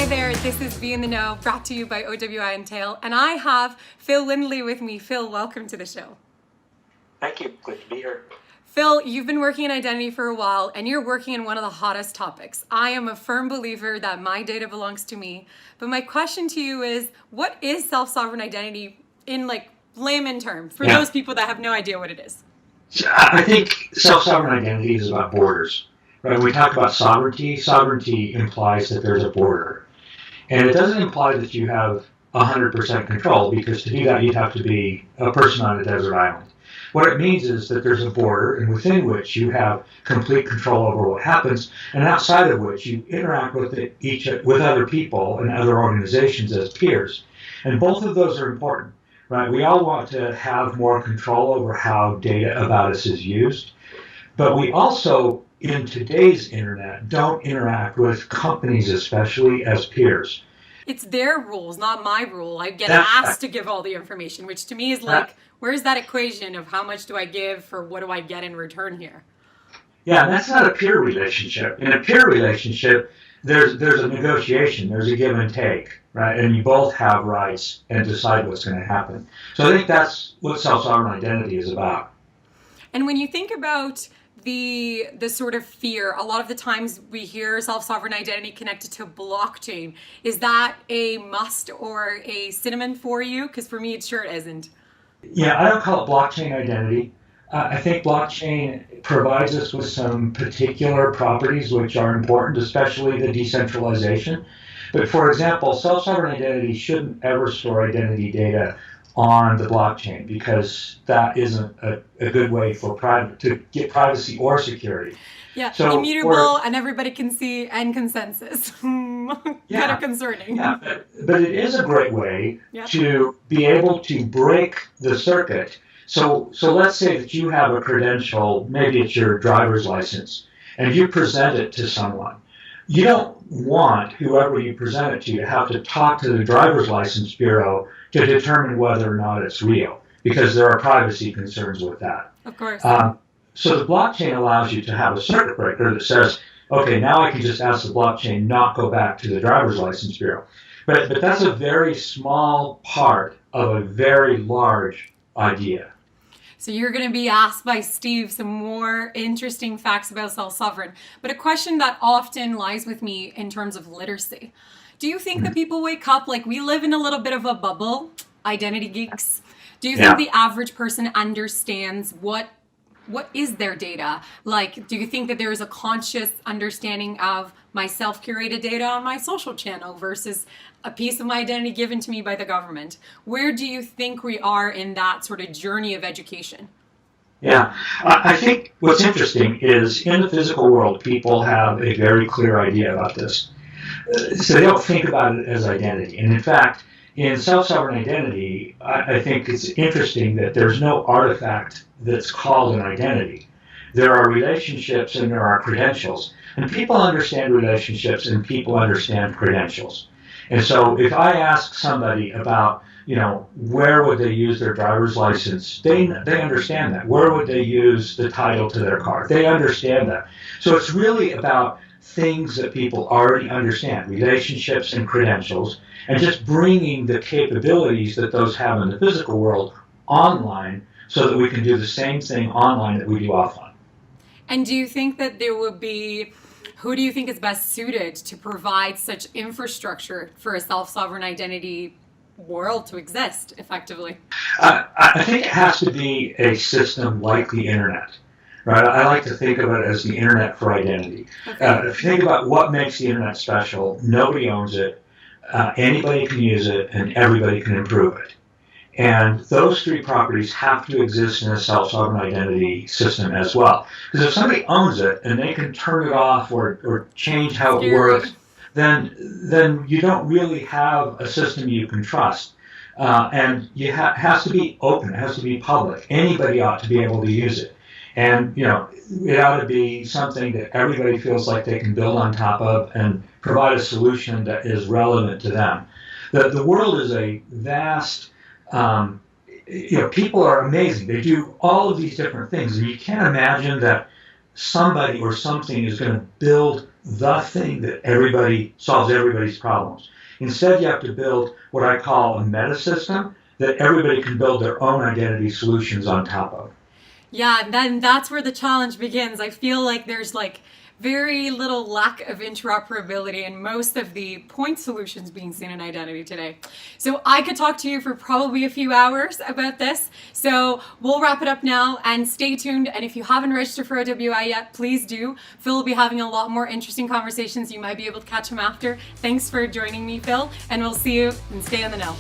Hi there, this is Be in the Know, brought to you by OWI and Tail, and I have Phil Windley with me. Phil, welcome to the show. Thank you. Good to be here. Phil, you've been working in identity for a while, and you're working in one of the hottest topics. I am a firm believer that my data belongs to me, but my question to you is, what is self-sovereign identity in layman terms for those people that have no idea what it is? I think self-sovereign identity is about borders. Right? When we talk about sovereignty, sovereignty implies that there's a border. And it doesn't imply that you have 100% control, because to do that you'd have to be a person on a desert island. What it means is that there's a border, and within which you have complete control over what happens, and outside of which you interact with with other people and other organizations as peers. And both of those are important. Right? We all want to have more control over how data about us is used, but we also, in today's internet, don't interact with companies, especially, as peers. It's their rules, not my rule. I get asked to give all the information, which to me is where's that equation of how much do I give for what do I get in return here? Yeah, that's not a peer relationship. In a peer relationship, there's a negotiation, there's a give and take, right? And you both have rights and decide what's going to happen. So I think that's what self-sovereign identity is about. And when you think about the sort of fear, a lot of the times we hear self-sovereign identity connected to blockchain. Is that a must or a synonym for you? Because for me, it sure isn't. Yeah, I don't call it blockchain identity. I think blockchain provides us with some particular properties which are important, especially the decentralization. But for example, self-sovereign identity shouldn't ever store identity data on the blockchain, because that isn't a good way for to get privacy or security. Yeah, so immutable and everybody can see and consensus. Kind of concerning. Yeah, but it is a great way to be able to break the circuit. So let's say that you have a credential, maybe it's your driver's license, and you present it to someone. You don't want whoever you present it to have to talk to the driver's license bureau to determine whether or not it's real, because there are privacy concerns with that. Of course. So the blockchain allows you to have a circuit breaker that says, okay, now I can just ask the blockchain not go back to the driver's license bureau. But that's a very small part of a very large idea. So you're going to be asked by Steve some more interesting facts about self-sovereign. But a question that often lies with me in terms of literacy. Do you think that people wake up like we live in a little bit of a bubble, identity geeks? Do you think the average person understands what is their data? Like, do you think that there is a conscious understanding of my self-curated data on my social channel versus a piece of my identity given to me by the government? Where do you think we are in that sort of journey of education? Yeah, I think what's interesting is in the physical world, people have a very clear idea about this. So they don't think about it as identity. And in fact, in self-sovereign identity, I think it's interesting that there's no artifact that's called an identity. There are relationships and there are credentials. And people understand relationships and people understand credentials. And so if I ask somebody about, where would they use their driver's license, they understand that. Where would they use the title to their car? They understand that. So it's really about things that people already understand, relationships and credentials, and just bringing the capabilities that those have in the physical world online so that we can do the same thing online that we do offline. And do you think that there would be, who do you think is best suited to provide such infrastructure for a self-sovereign identity world to exist effectively? I think it has to be a system like the internet. Right? I like to think of it as the internet for identity. Okay. If you think about what makes the internet special, nobody owns it, anybody can use it, and everybody can improve it. And those three properties have to exist in a self-sovereign identity system as well. Because if somebody owns it and they can turn it off or change how it works, then you don't really have a system you can trust. And it has to be open, it has to be public. Anybody ought to be able to use it. And, it ought to be something that everybody feels like they can build on top of and provide a solution that is relevant to them. The world is a vast, people are amazing. They do all of these different things. And you can't imagine that somebody or something is going to build the thing that everybody solves everybody's problems. Instead, you have to build what I call a meta system that everybody can build their own identity solutions on top of. Yeah, and then that's where the challenge begins. I feel like there's like very little lack of interoperability in most of the point solutions being seen in identity today. So I could talk to you for probably a few hours about this. So we'll wrap it up now and stay tuned. And if you haven't registered for OWI yet, please do. Phil will be having a lot more interesting conversations. You might be able to catch him after. Thanks for joining me, Phil, and we'll see you and stay on the know.